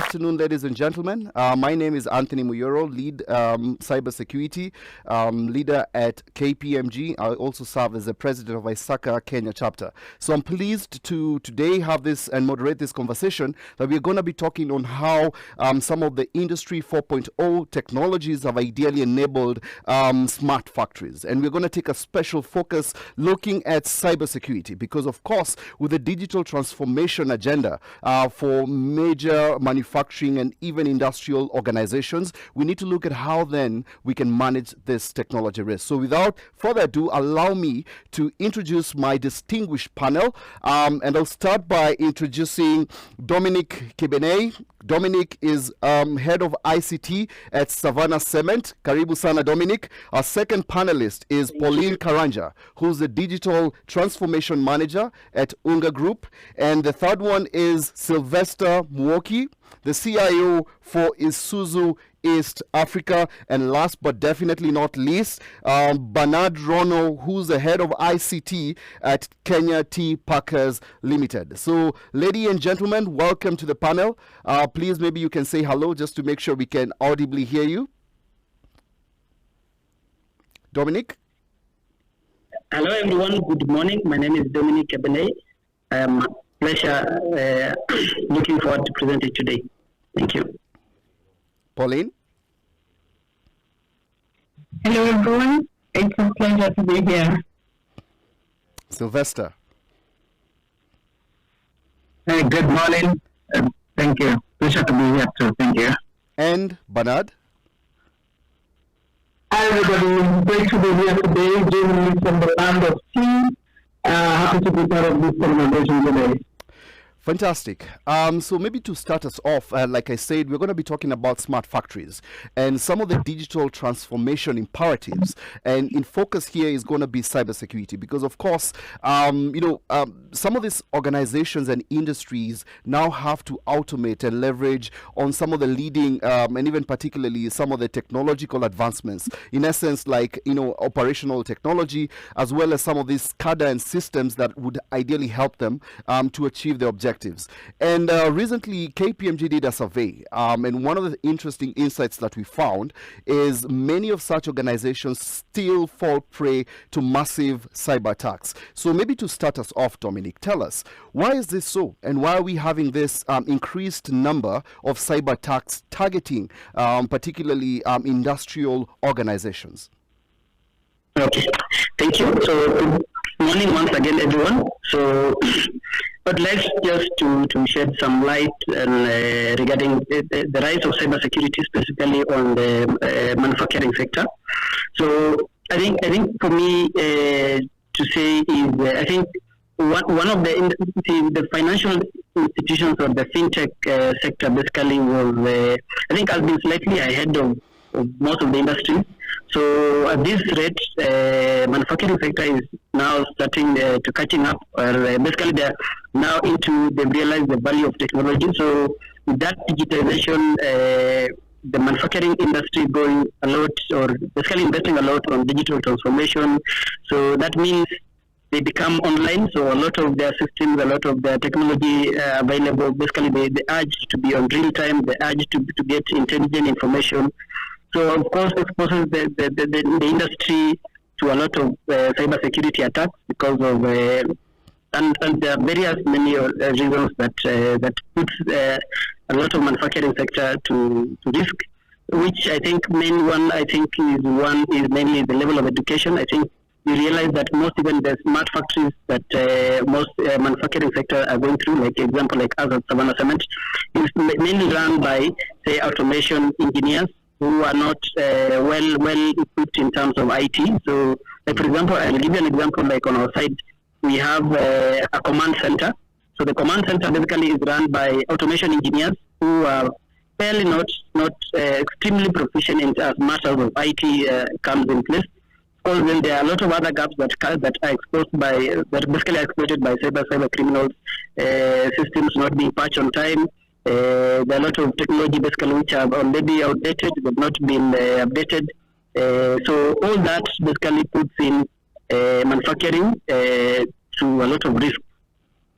afternoon, ladies and gentlemen. My name is Anthony Muyoro, lead cybersecurity leader at KPMG. I also serve as the president of ISACA Kenya chapter. So I'm pleased to today have this and moderate this conversation that we're going to be talking on how some of the Industry 4.0 technologies have ideally enabled smart factories. And we're going to take a special focus looking at cybersecurity because, of course, with the digital transformation agenda for major manufacturing and even industrial organizations, we need to look at how then we can manage this technology risk. So without further ado, allow me to introduce my distinguished panel. And I'll start by introducing Dominic Kibene. Dominic is head of ICT at Savannah Cement. Karibu sana, Dominic. Our second panelist is Pauline Karanja, who's the digital transformation manager at Unga Group. And the third one is Sylvester Mwoki, the CIO for Isuzu East Africa. And last but definitely not least, Bernard Rono, who's the head of ICT at Kenya Tea Packers Limited. So, ladies and gentlemen, welcome to the panel. Please, maybe you can say hello just to make sure we can audibly hear you. Dominic? Hello, everyone. Good morning. My name is Dominic Kebene. Pleasure looking forward to presenting today. Thank you. Pauline? Hello, everyone. It's a pleasure to be here. Sylvester? Hey, good morning. Thank you. Pleasure to be here too. Thank you. And Bernard? Hi, everybody. Great to be here today, joining me from the land of tea. Happy to be part of this conversation today. Fantastic. So maybe to start us off, like I said, we're going to be talking about smart factories and some of the digital transformation imperatives. And in focus here is going to be cybersecurity because, of course, some of these organizations and industries now have to automate and leverage on some of the leading and even particularly some of the technological advancements. In essence, like, operational technology, as well as some of these SCADA and systems that would ideally help them to achieve their objectives. And recently, KPMG did a survey, and one of the interesting insights that we found is many of such organizations still fall prey to massive cyber attacks. So maybe to start us off, Dominic, tell us, why is this so? And why are we having this increased number of cyber attacks targeting particularly industrial organizations? Okay, thank you. So, good morning once again, everyone. So, I'd like just to shed some light regarding the rise of cybersecurity, specifically on the manufacturing sector. So, I think for me to say is I think one of the financial institutions or the fintech sector basically was I think has been slightly ahead of most of the industries. So at this rate, manufacturing sector is now starting to catching up, or basically they're now they've realized the value of technology. So with that digitization, the manufacturing industry going a lot, or basically investing a lot on digital transformation. So that means they become online, so a lot of their systems, a lot of their technology available, basically the urge to be on real time, the urge to get intelligent information. So, of course, exposes the industry to a lot of cybersecurity attacks because of, and there are various many reasons that puts a lot of manufacturing sector to risk, which I think is mainly the level of education. I think we realize that most even the smart factories that most manufacturing sector are going through, like example like us at Savannah Cement, is mainly run by, say, automation engineers who are not well equipped in terms of IT. So, like for example, I'll give you an example. Like on our side, we have a command center. So the command center basically is run by automation engineers who are fairly not extremely proficient in as matters of IT comes in place. Of course, then there are a lot of other gaps that are exposed that basically are exploited by cyber criminals. Systems not being patched on time. There are a lot of technology basically which are already outdated, they've not been updated. So all that basically puts in manufacturing to a lot of risk,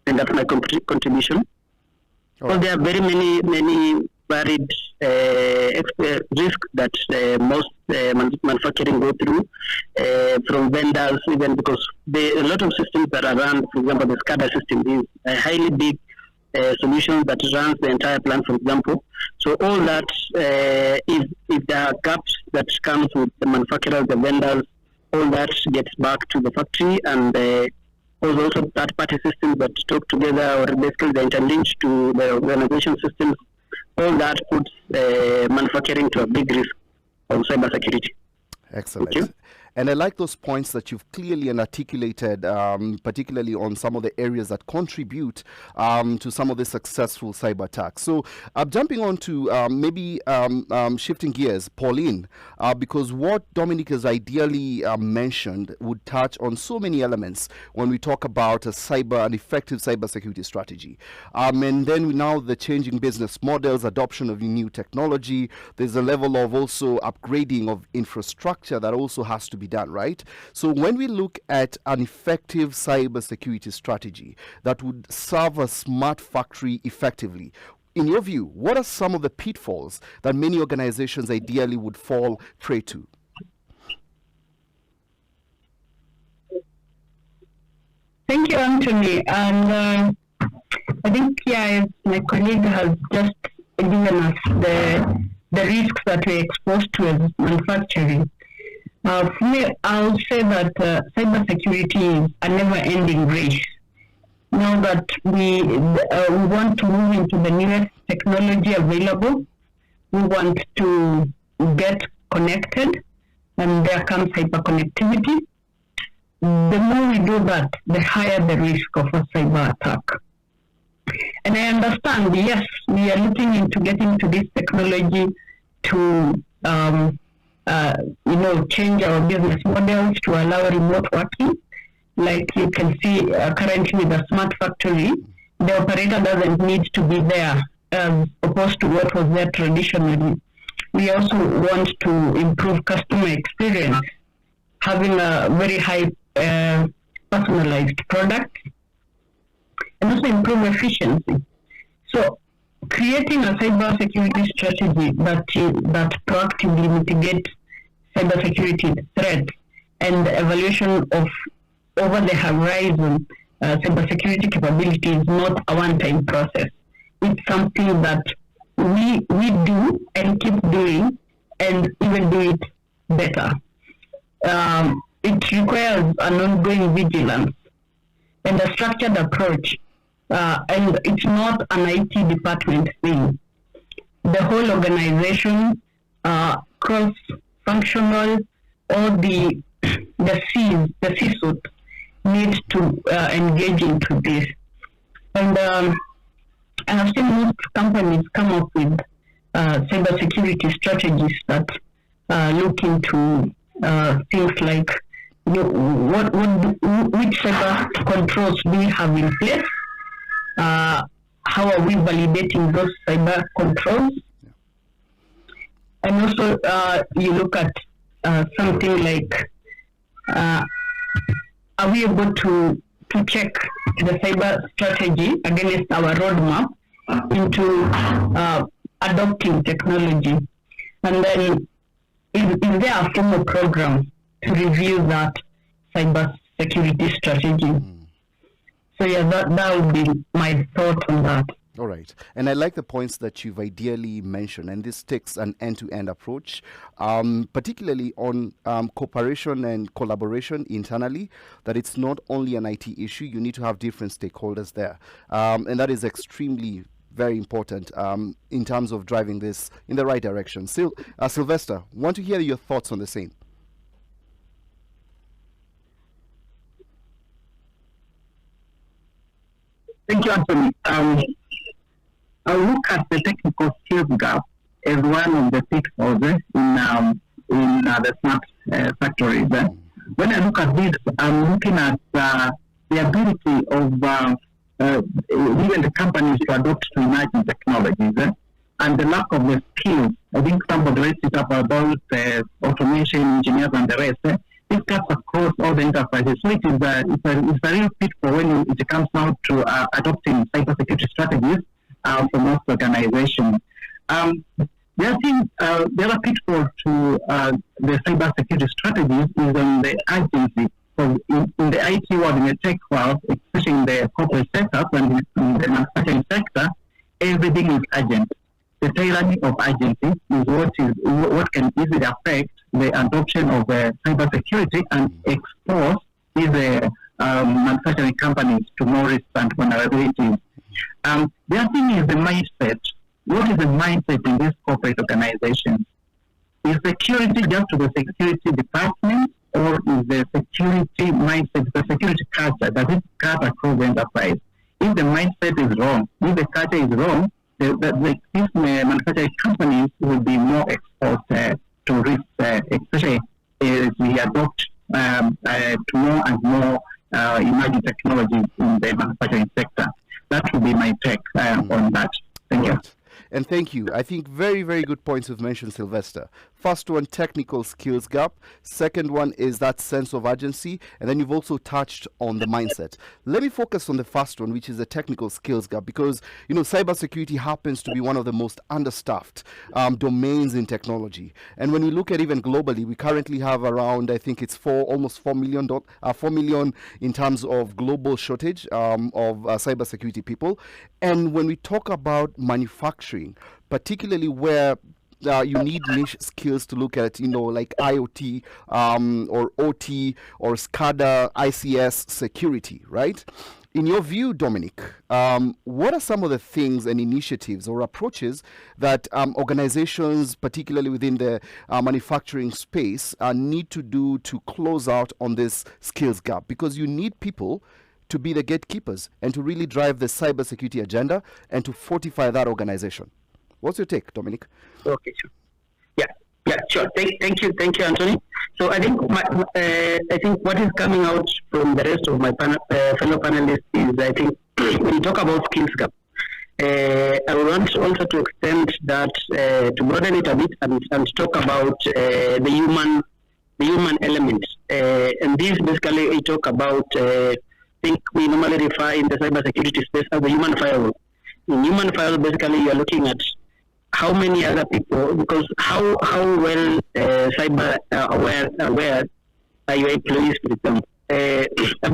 and that's my contribution. Well, there are very many varied risks that most manufacturing go through, from vendors, even because a lot of systems that are run, for example, the SCADA system is a highly big solution that runs the entire plant, for example. So all that, if there are gaps that comes with the manufacturers, the vendors, all that gets back to the factory, and also third-party systems that talk together, or basically they're interlinked to the organization systems. All that puts manufacturing to a big risk of cybersecurity. Excellent. And I like those points that you've clearly and articulated, particularly on some of the areas that contribute to some of the successful cyber attacks. So jumping on to maybe shifting gears, Pauline, because what Dominic has ideally mentioned would touch on so many elements when we talk about an effective cybersecurity strategy. And then now the changing business models, adoption of new technology, there's a level of also upgrading of infrastructure that also has to be done, right? So when we look at an effective cybersecurity strategy that would serve a smart factory effectively, in your view, what are some of the pitfalls that many organizations ideally would fall prey to? Thank you, Anthony. And I think, as my colleague has just given us the risks that we're exposed to as manufacturing. For me, I'll say that cybersecurity is a never-ending race. Now that we want to move into the newest technology available, we want to get connected, and there comes hyperconnectivity. The more we do that, the higher the risk of a cyber attack. And I understand, yes, we are looking into getting to this technology to change our business models to allow remote working. Like you can see currently with the smart factory, the operator doesn't need to be there as opposed to what was there traditionally. We also want to improve customer experience, having a very high personalized product, and also improve efficiency. So creating a cybersecurity strategy that proactively mitigates cybersecurity threats and the evaluation of over the horizon cybersecurity capability is not a one-time process. It's something that we do and keep doing, and even do it better. It requires an ongoing vigilance and a structured approach. And it's not an IT department thing. The whole organization, cross-functional, all the C-suite needs to engage into this. And I have seen most companies come up with cybersecurity strategies that look into things like which cyber controls do we have in place. How are we validating those cyber controls? And also, you look at something like, are we able to check the cyber strategy against our roadmap into adopting technology? And then, is there a formal program to review that cyber security strategy? So that would be my thought on that. All right. And I like the points that you've ideally mentioned, and this takes an end-to-end approach, particularly on cooperation and collaboration internally, that it's not only an IT issue, you need to have different stakeholders there. And that is extremely very important in terms of driving this in the right direction. Sylvester, want to hear your thoughts on the same. Thank you, Anthony. I look at the technical skills gap as one of the pitfalls in the smart factories. When I look at this, I'm looking at the ability of even the companies to adopt to emerging technologies and the lack of the skills. I think somebody raised it up about automation engineers and the rest. This cuts across all the enterprises. So it's a real pitfall when it comes down to adopting cybersecurity strategies for most organizations. The other thing, the other pitfall to the cybersecurity strategies is on the urgency. So in the IT world, in the tech world, especially in the corporate sector and in the manufacturing sector, everything is urgent. The tyranny of urgency is what can easily affect the adoption of cybersecurity and expose these manufacturing companies to more risk and vulnerabilities. The other thing is the mindset. What is the mindset in these corporate organizations? Is security just to the security department, or is the security mindset, the security culture, does it cut across the enterprise? If the mindset is wrong, if the culture is wrong, these manufacturing companies will be more exposed to risk, especially as we adopt to more and more emerging technologies in the manufacturing sector. That would be my take on that. Thank you. And thank you. I think very, very good points you've mentioned, Sylvester. First one, technical skills gap. Second one is that sense of urgency. And then you've also touched on the mindset. Let me focus on the first one, which is the technical skills gap, because, you know, cybersecurity happens to be one of the most understaffed domains in technology. And when we look at even globally, we currently have around, I think it's almost 4 million in terms of global shortage of cybersecurity people. And when we talk about manufacturing, particularly where you need niche skills to look at, you know, like IoT or OT or SCADA, ICS security, right? In your view, Dominic, what are some of the things and initiatives or approaches that organizations, particularly within the manufacturing space, need to do to close out on this skills gap? Because you need people to be the gatekeepers and to really drive the cybersecurity agenda and to fortify that organization. What's your take, Dominic? Okay, sure. Yeah, sure. Thank you, Anthony. So I think what is coming out from the rest of my fellow panelists is, I think, when you talk about skills gap, I want also to extend that to broaden it a bit and talk about the human element. And this basically we talk about. I think we normally refer in the cybersecurity space as the human firewall. In human firewall, basically, you are looking at how many other people, because how well cyber aware are your employees, for example.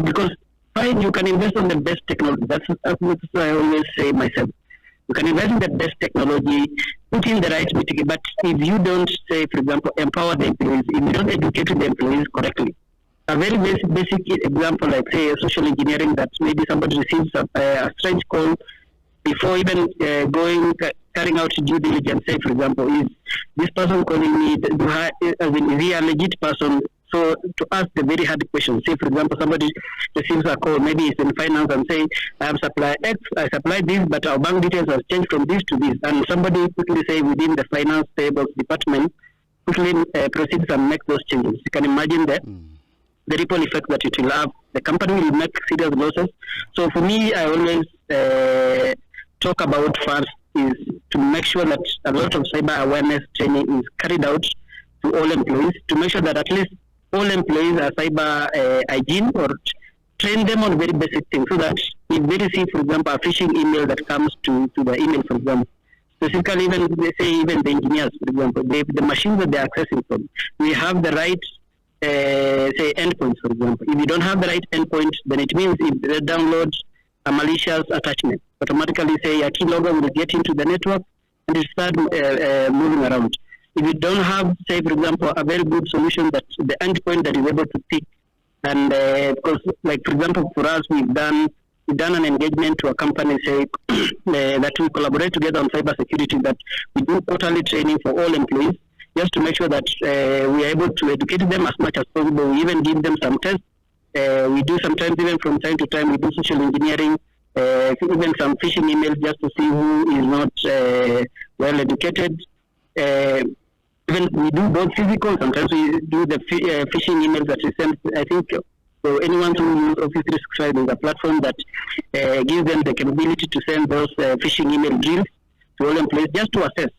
Because fine, you can invest on the best technology. That's what I always say myself. You can invest in the best technology, put in the right mitigation, but if you don't, say, for example, empower the employees, if you don't educate the employees correctly, a very basic example, like, say, social engineering, that maybe somebody receives a strange call before even carrying out due diligence. Say, for example, is this person calling me, is he a legit person? So to ask the very hard question, say, for example, somebody receives a call, maybe it's in finance, and say, I am supplier X, I supply this, but our bank details have changed from this to this. And somebody quickly say within the finance tables department, quickly proceeds and makes those changes. You can imagine that. The ripple effect that it will have, the company will make serious losses. So for me, I always talk about first is to make sure that a lot of cyber awareness training is carried out to all employees, to make sure that at least all employees are cyber hygiene, or train them on very basic things, so that if they receive, for example, a phishing email that comes to the email, for example, specifically even the engineers, for example, the machines that they're accessing from, we have the right say endpoints, for example. If you don't have the right endpoint, then it means if they download a malicious attachment, automatically say a keylogger will get into the network and it start moving around. If you don't have, say, for example, a very good solution that the endpoint that is able to pick, and because, like, for example, for us, we've done an engagement to a company, say, that we collaborate together on cybersecurity, that we do quarterly training for all employees, just to make sure that we are able to educate them as much as possible. We even give them some tests. We do sometimes, even from time to time, we do social engineering, even some phishing emails, just to see who is not well educated. Even we do both physical, sometimes we do the phishing emails that we send. I think for anyone who uses Office 365, there's a platform that gives them the capability to send those phishing email drills to all employees, just to assess.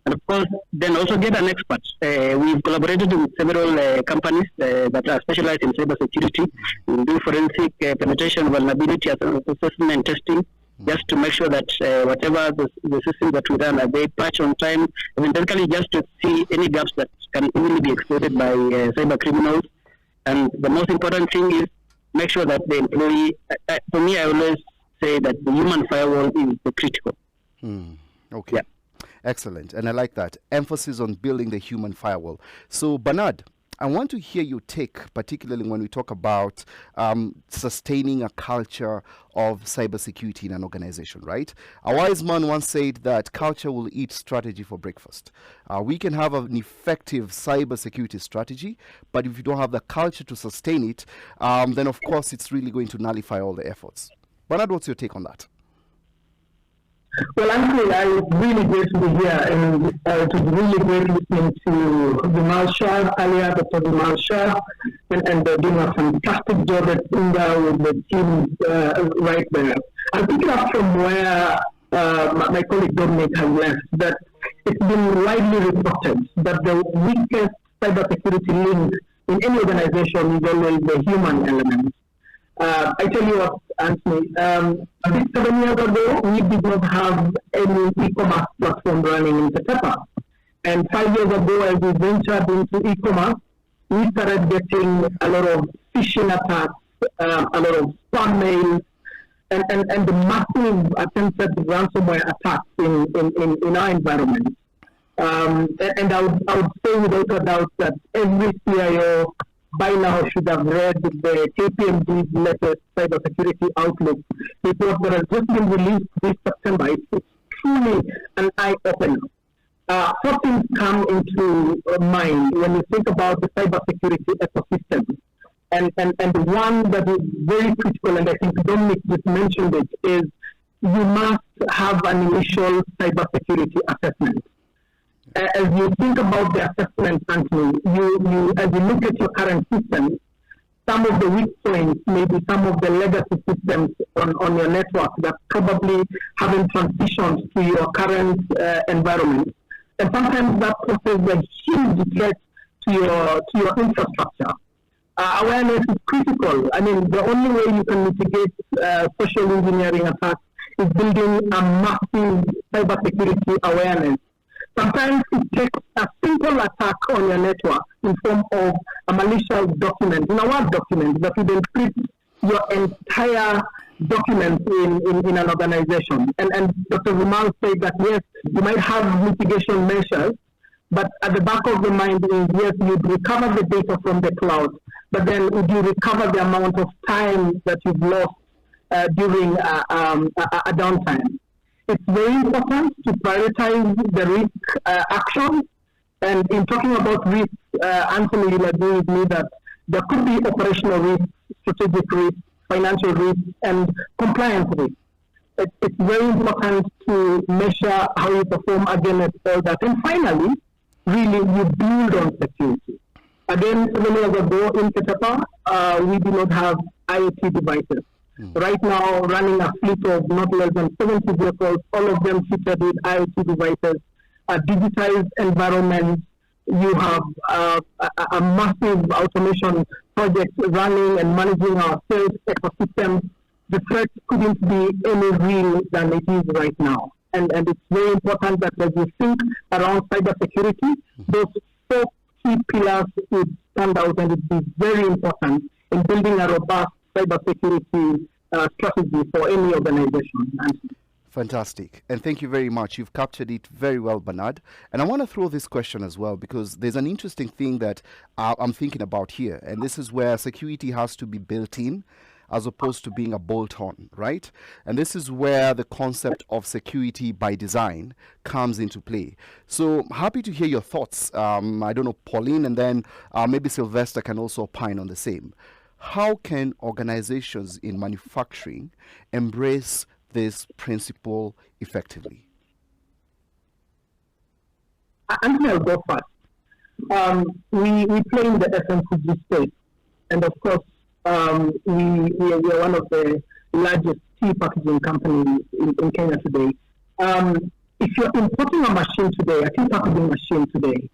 And of course, then also get an expert. We've collaborated with several companies that are specialized in cybersecurity. We do forensic penetration, vulnerability assessment and testing. just to make sure that whatever the systems that we run are they patch on time, and basically just to see any gaps that can easily be exploited by cyber criminals. And the most important thing is make sure that the employee, for me, I always say that the human firewall is the critical. Okay. Yeah. Excellent. And I like that. Emphasis on building the human firewall. So, Bernard, I want to hear your take, particularly when we talk about sustaining a culture of cybersecurity in an organization, right? A wise man once said that culture will eat strategy for breakfast. We can have an effective cybersecurity strategy, but if you don't have the culture to sustain it, then of course it's really going to nullify all the efforts. Bernard, what's your take on that? Well, actually, I was really great to be here, and it was really great listening to Vimal Shah earlier, Dr. Vimal Shah, and they're doing a fantastic job at India with the team right there. I'm picking up from where my colleague Dominic has left, that it's been widely reported that the weakest cybersecurity link in any organization is always the human element. I tell you what, Anthony, I think 7 years ago, we did not have any e-commerce platform running in Tetepa. And 5 years ago, as we ventured into e-commerce, we started getting a lot of phishing attacks, a lot of spam mails, and the massive attempted ransomware attacks in our environment. And I would say without a doubt that every CIO by now should have read the KPMG's latest cybersecurity outlook report that has just been released this September. It's truly an eye-opener. Four things come into mind when you think about the cybersecurity ecosystem. And one that is very critical, and I think Dominic just mentioned it, is you must have an initial cybersecurity assessment. As you think about the assessment, Anthony, as you look at your current system, some of the weak points, maybe some of the legacy systems on your network that probably haven't transitioned to your current environment. And sometimes that poses a huge threat to your infrastructure. Awareness is critical. I mean, the only way you can mitigate social engineering attacks is building a massive cybersecurity awareness. Sometimes it takes a simple attack on your network in form of a malicious document, in a Word document, that will encrypt your entire document in an organization. And Dr. Vimal said that, yes, you might have mitigation measures, but at the back of the mind is, yes, you'd recover the data from the cloud, but then would you recover the amount of time that you've lost during a downtime? It's very important to prioritize the risk action. And in talking about risk, Anthony will agree with me that there could be operational risk, strategic risk, financial risk, and compliance risk. It's very important to measure how you perform against all that. And finally, really, you build on security. Again, 7 years ago in Tetepa, we do not have IoT devices. Right now, running a fleet of not less than 70 vehicles, all of them fitted with IoT devices, a digitized environment. You have a massive automation project running and managing our sales ecosystem. The threat couldn't be any real than it is right now. And it's very important that as we think around cybersecurity, those four key pillars would stand out, and it would be very important in building a robust cybersecurity strategy for any organization. Fantastic. And thank you very much. You've captured it very well, Bernard. And I want to throw this question as well, because there's an interesting thing that I'm thinking about here. And this is where security has to be built in as opposed to being a bolt-on, right? And this is where the concept of security by design comes into play. So happy to hear your thoughts. I don't know, Pauline, and then maybe Sylvester can also opine on the same. How can organizations in manufacturing embrace this principle effectively? I'll go first. We play in the FMCG space, and of course, we are one of the largest tea packaging companies in Kenya today. If you're importing a machine today, a tea packaging machine today,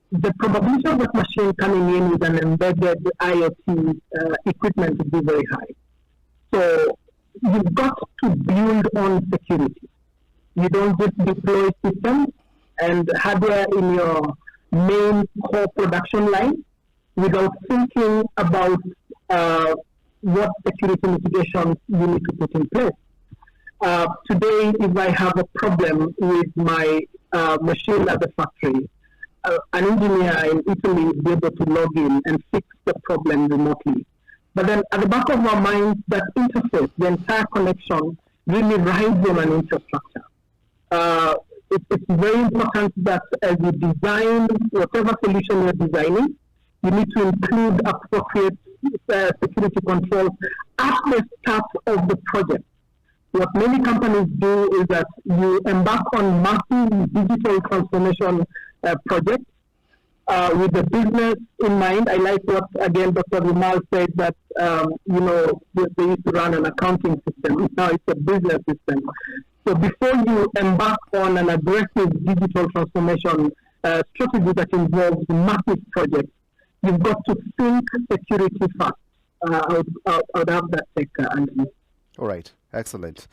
the probability of that machine coming in with an embedded IoT equipment would be very high. So you've got to build on security. You don't just deploy systems and hardware in your main core production line without thinking about what security mitigations you need to put in place. Today, if I have a problem with my machine at the factory, an engineer in Italy will be able to log in and fix the problem remotely. But then at the back of our minds, that interface, the entire connection, really rides on an infrastructure. It's very important that as you design whatever solution you're designing, you need to include appropriate security controls at the start of the project. What many companies do is that you embark on massive digital transformation projects with the business in mind. I like what, again, Dr. Rumal said, that, they used to run an accounting system. Now it's a business system. So before you embark on an aggressive digital transformation strategy that involves massive projects, you've got to think security first. I would have that take, Anthony. All right. Excellent.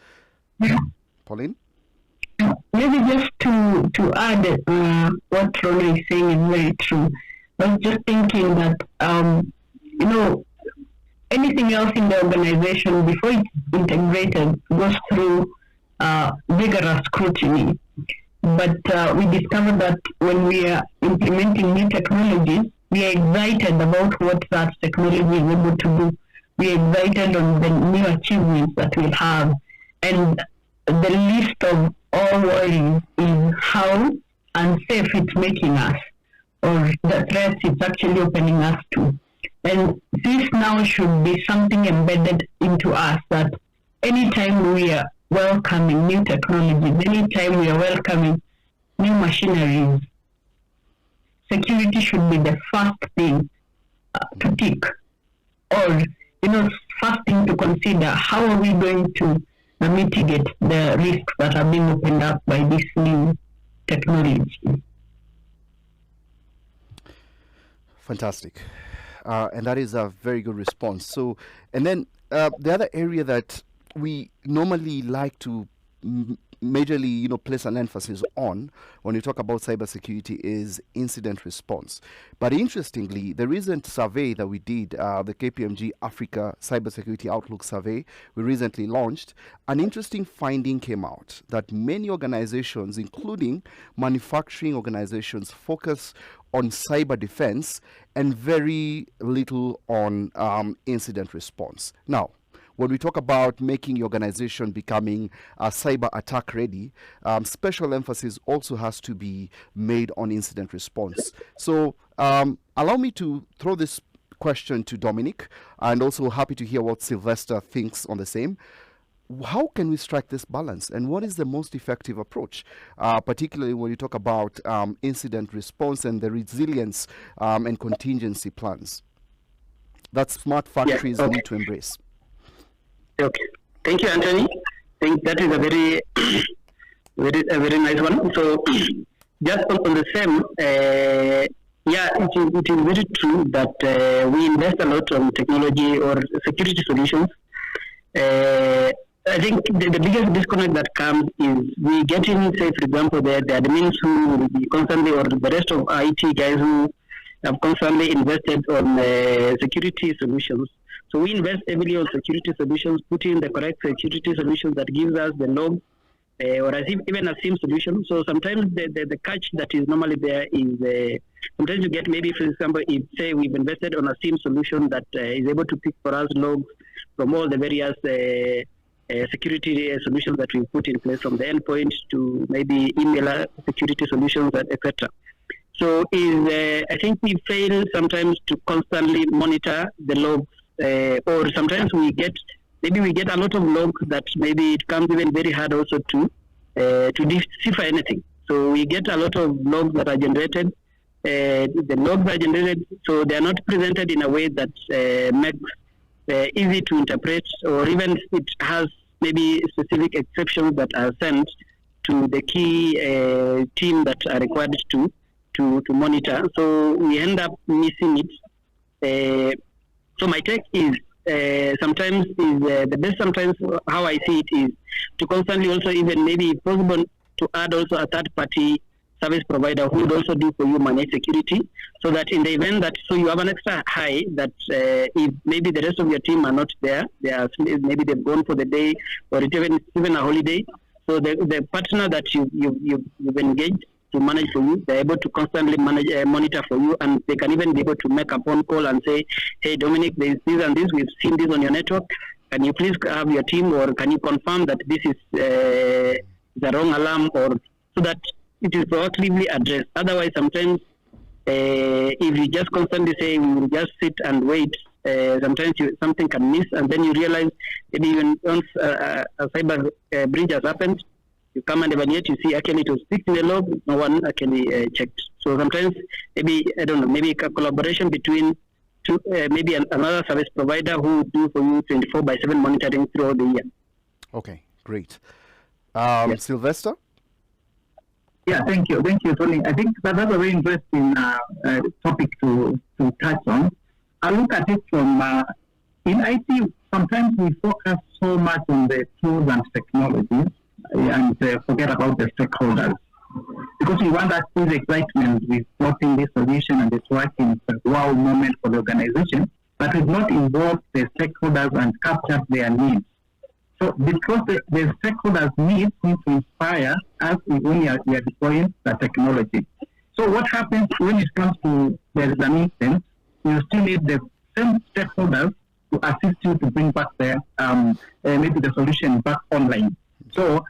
Pauline? Maybe just to add what Ronnie is saying is very true. I was just thinking that, anything else in the organization, before it's integrated, goes through vigorous scrutiny. But we discovered that when we are implementing new technologies, we are excited about what that technology is able to do. We are excited on the new achievements that we'll have. And the least of all worries is how unsafe it's making us, or the threats it's actually opening us to. And this now should be something embedded into us, that anytime we are welcoming new technologies, anytime we are welcoming new machineries, security should be the first thing to tick, or first thing to consider. How are we going to mitigate the risks that are being opened up by this new technology? Fantastic. And that is a very good response. So, and then the other area that we normally like to majorly, place an emphasis on when we talk about cybersecurity is incident response. But interestingly, the recent survey that we did, the KPMG Africa Cybersecurity Outlook Survey, we recently launched, an interesting finding came out that many organizations, including manufacturing organizations, focus on cyber defense and very little on incident response. Now, when we talk about making your organization becoming cyber attack ready, special emphasis also has to be made on incident response. So allow me to throw this question to Dominic, and also happy to hear what Sylvester thinks on the same. How can we strike this balance, and what is the most effective approach, particularly when you talk about incident response and the resilience and contingency plans that smart factories need to embrace? Okay. Thank you, Anthony. I think that is a very, very nice one. So, just on the same, it is very true that we invest a lot on technology or security solutions. I think the biggest disconnect that comes is we get in, say, for example, the admins who will be constantly, or the rest of IT guys who have constantly invested on security solutions. So we invest heavily on security solutions, put in the correct security solutions that gives us the log, or even a SIEM solution. So sometimes the catch that is normally there is sometimes you get, maybe, for example, if, say, we've invested on a SIEM solution that is able to pick for us logs from all the various security solutions that we put in place, from the endpoint to maybe email security solutions, etc. So I think we fail sometimes to constantly monitor the logs. Or sometimes we get a lot of logs that maybe it comes even very hard also to decipher anything. So we get a lot of logs that are generated. The logs are generated, so they are not presented in a way that makes easy to interpret, or even it has maybe specific exceptions that are sent to the key team that are required to monitor. So we end up missing it. So my take is sometimes is the best. Sometimes how I see it is to constantly also even maybe if possible to add also a third party service provider who would also do for you manage security, so that in the event that so you have an extra high that if maybe the rest of your team are not there, maybe they've gone for the day or it's even a holiday. So the partner that you've engaged to manage for you, they're able to constantly manage monitor for you, and they can even be able to make a phone call and say, hey Dominic, there's this and this, we've seen this on your network. Can you please have your team, or can you confirm that this is the wrong alarm, or so that it is proactively addressed. Otherwise, sometimes if you just constantly say we will just sit and wait, sometimes something can miss, and then you realize maybe even once a cyber breach has happened, you come and evaluate, you see actually it was fixed in the log, no one actually checked. So sometimes maybe, I don't know, maybe a collaboration between two, maybe another service provider who will do for you 24/7 monitoring throughout the year. Okay, great. Sylvester? Yeah, thank you, Tony. I think that's a very interesting topic to touch on. I look at it from in IT. Sometimes we focus so much on the tools and technologies and forget about the stakeholders, because we want that full excitement. We've brought in this solution and it's working. It's a wow moment for the organization, but we've not involved the stakeholders and captured their needs. So because the stakeholders' needs need to inspire us when we are deploying the technology. So what happens when it comes to there is an instance, you still need the same stakeholders to assist you to bring back maybe the solution back online. So,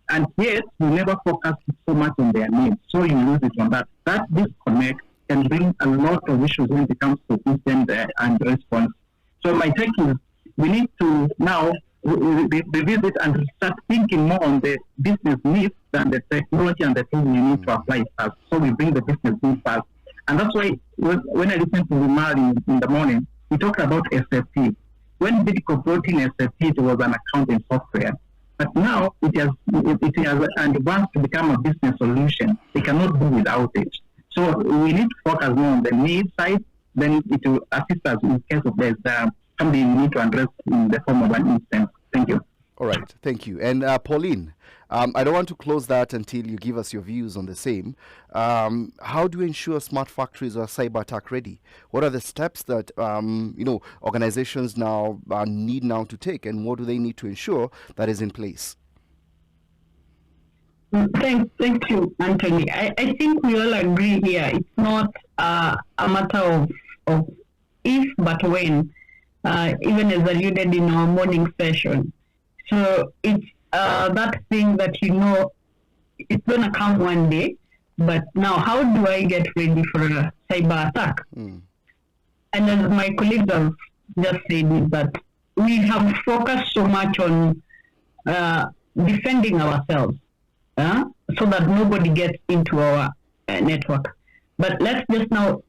and yet you never focus so much on their needs. So you lose it on that. That disconnect can bring a lot of issues when it comes to incident and response. So my take is we need to now revisit and start thinking more on the business needs than the technology and the things we need to apply first. So we bring the business needs first. And that's why when I listened to Umar in the morning, we talked about SAP. When Bidco brought in SAP, it was an accounting software. But now it has advanced to become a business solution. They cannot do without it. So we need to focus more on the need side, then it will assist us in case of there's something we need to address in the form of an instance. Thank you. All right, thank you. And Pauline, I don't want to close that until you give us your views on the same. How do you ensure smart factories are cyber attack ready? What are the steps that organizations now need now to take, and what do they need to ensure that is in place? Thank you, Anthony. I think we all agree here. It's not a matter of if, but when. Even as alluded in our morning session. So it's that thing that it's going to come one day, but now how do I get ready for a cyber attack? And as my colleagues have just said, is that we have focused so much on defending ourselves so that nobody gets into our network. But let's just now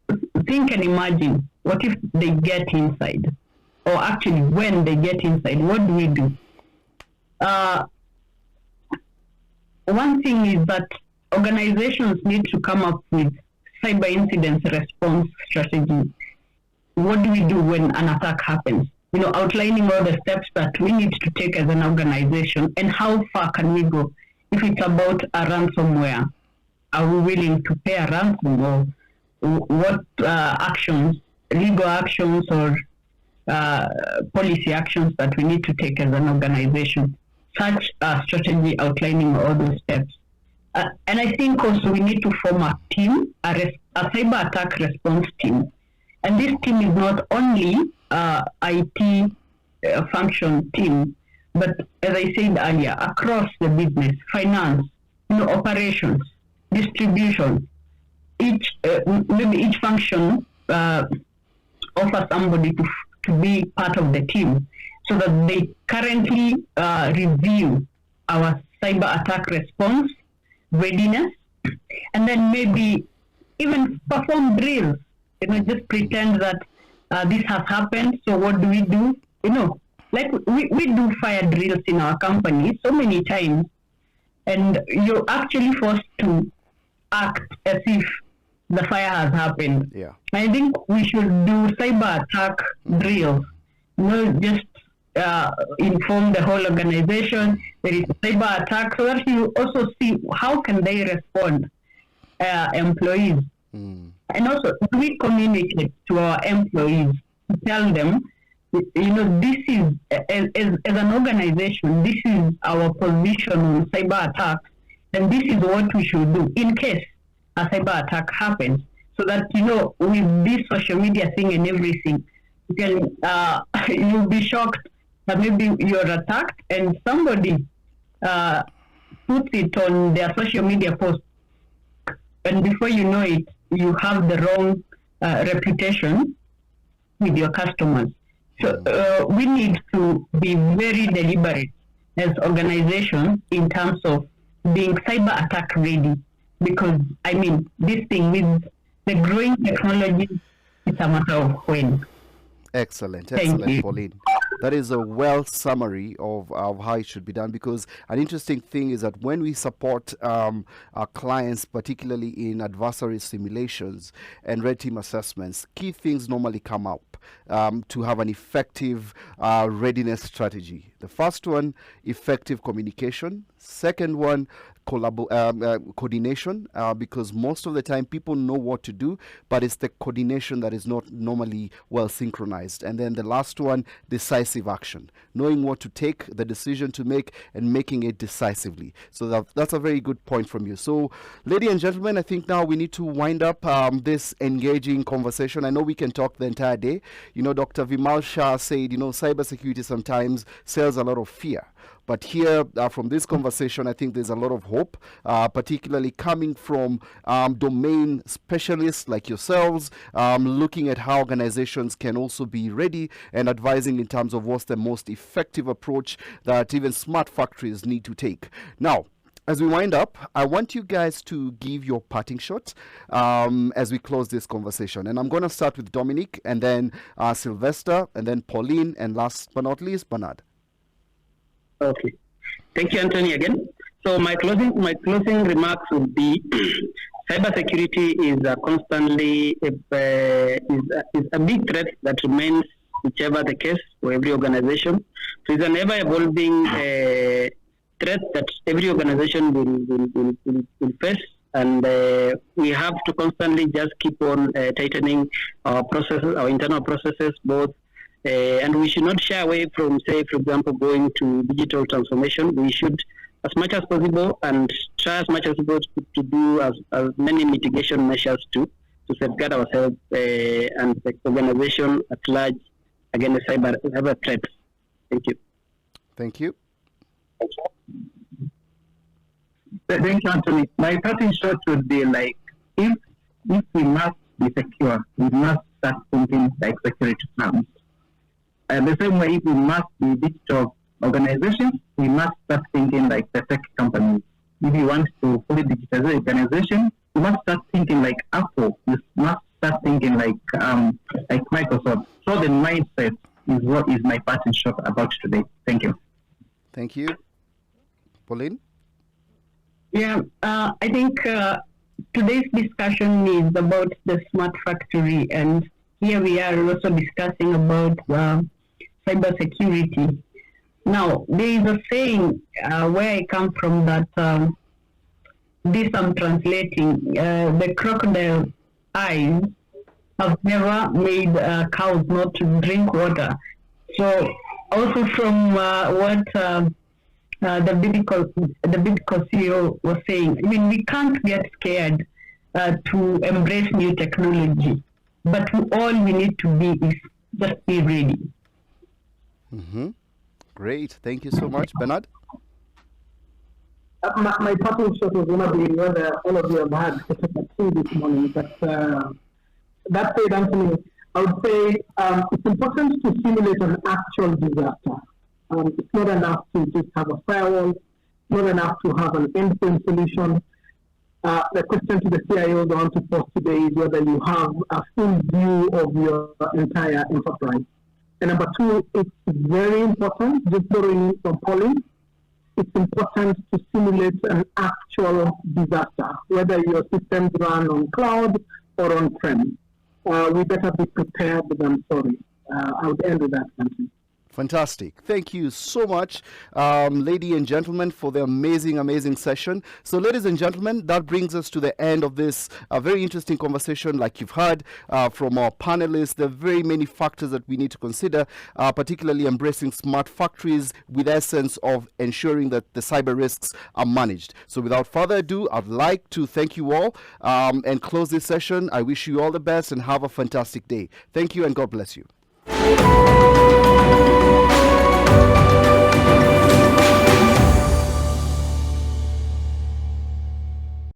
think and imagine, what if they get inside? Or actually, when they get inside, what do we do? One thing is that organizations need to come up with cyber incident response strategies. What do we do when an attack happens? Outlining all the steps that we need to take as an organization, and how far can we go? If it's about a ransomware, are we willing to pay a ransom, or what actions, legal actions, or policy actions that we need to take as an organization? Such a strategy outlining all those steps. And I think also we need to form a team, a cyber attack response team. And this team is not only IT function team, but as I said earlier, across the business, finance, operations, distribution. Maybe each function offers somebody to be part of the team, so that they currently review our cyber attack response readiness, and then maybe even perform drills. Just pretend that this has happened. So what do we do? Like we do fire drills in our company so many times, and you're actually forced to act as if the fire has happened. Yeah. I think we should do cyber attack drills not just inform the whole organization. There is cyber attack, so that you also see how can they respond, employees. And also, we communicate to our employees to tell them, this is, as an organization, this is our position on cyber attacks, and this is what we should do in case a cyber attack happens. So that, with this social media thing and everything, you can, you'll be shocked that maybe you're attacked and somebody puts it on their social media post, and before you know it, you have the wrong reputation with your customers. So we need to be very deliberate as organizations in terms of being cyber attack ready, because this thing with the growing technology, it's a matter of when. Excellent, Thank you. Pauline. That is a well summary of how it should be done, because an interesting thing is that when we support our clients, particularly in adversary simulations and red team assessments, key things normally come up to have an effective readiness strategy. The first one, effective communication. Second one, coordination, because most of the time people know what to do, but it's the coordination that is not normally well synchronized. And then the last one, decisive action, knowing what to take, the decision to make, and making it decisively. So that's a very good point from you. So, ladies and gentlemen, I think now we need to wind up this engaging conversation. I know we can talk the entire day. Dr. Vimal Shah said, cybersecurity sometimes sells a lot of fear. But here, from this conversation, I think there's a lot of hope, particularly coming from domain specialists like yourselves, looking at how organizations can also be ready and advising in terms of what's the most effective approach that even smart factories need to take. Now, as we wind up, I want you guys to give your parting shots as we close this conversation. And I'm going to start with Dominic, and then Sylvester, and then Pauline, and last but not least, Bernard. Okay. Thank you, Anthony, again. So my closing remarks would be cybersecurity is constantly is a big threat that remains, whichever the case, for every organization. So it's an ever-evolving threat that every organization will face, and we have to constantly just keep on tightening our processes, our internal processes, both. And we should not shy away from, say, for example, going to digital transformation. We should, as much as possible, and try as much as possible to do as many mitigation measures to safeguard ourselves and the organization at large against cyber threats. Thank you. Thank you. Thank you, Anthony. My parting shot would be like, if we must be secure, we must start thinking like security firms. The same way, if we must be digital organizations, we must start thinking like the tech companies. If you want to fully digitize the organization, you must start thinking like Apple. You must start thinking like Microsoft. So the mindset is what is my parting shot about today. Thank you. Thank you. Pauline? Yeah, I think today's discussion is about the smart factory, and here we are also discussing about cybersecurity. Now, there is a saying where I come from that this I'm translating, the crocodile eyes have never made cows not to drink water. So also from what the biblical CEO was saying, we can't get scared to embrace new technology, but all we need to be is just be ready. Mm-hmm. Great. Thank you so much. Bernard? My parting shot was going to be whether all of you have had tea this morning, but that said, Anthony, I would say it's important to simulate an actual disaster. It's not enough to just have a firewall. It's not enough to have an endpoint solution. The question to the CIOs I want to post today is whether you have a full view of your entire enterprise. And number two, it's very important, just borrowing from Pauline, it's important to simulate an actual disaster, whether your systems run on cloud or on-prem. We better be prepared than sorry. I would end with that, Anthony. Fantastic. Thank you so much, ladies and gentlemen, for the amazing session. So, ladies and gentlemen, that brings us to the end of this very interesting conversation. Like you've heard from our panelists, there are very many factors that we need to consider, particularly embracing smart factories with essence of ensuring that the cyber risks are managed. So, without further ado, I'd like to thank you all and close this session. I wish you all the best and have a fantastic day. Thank you and God bless you.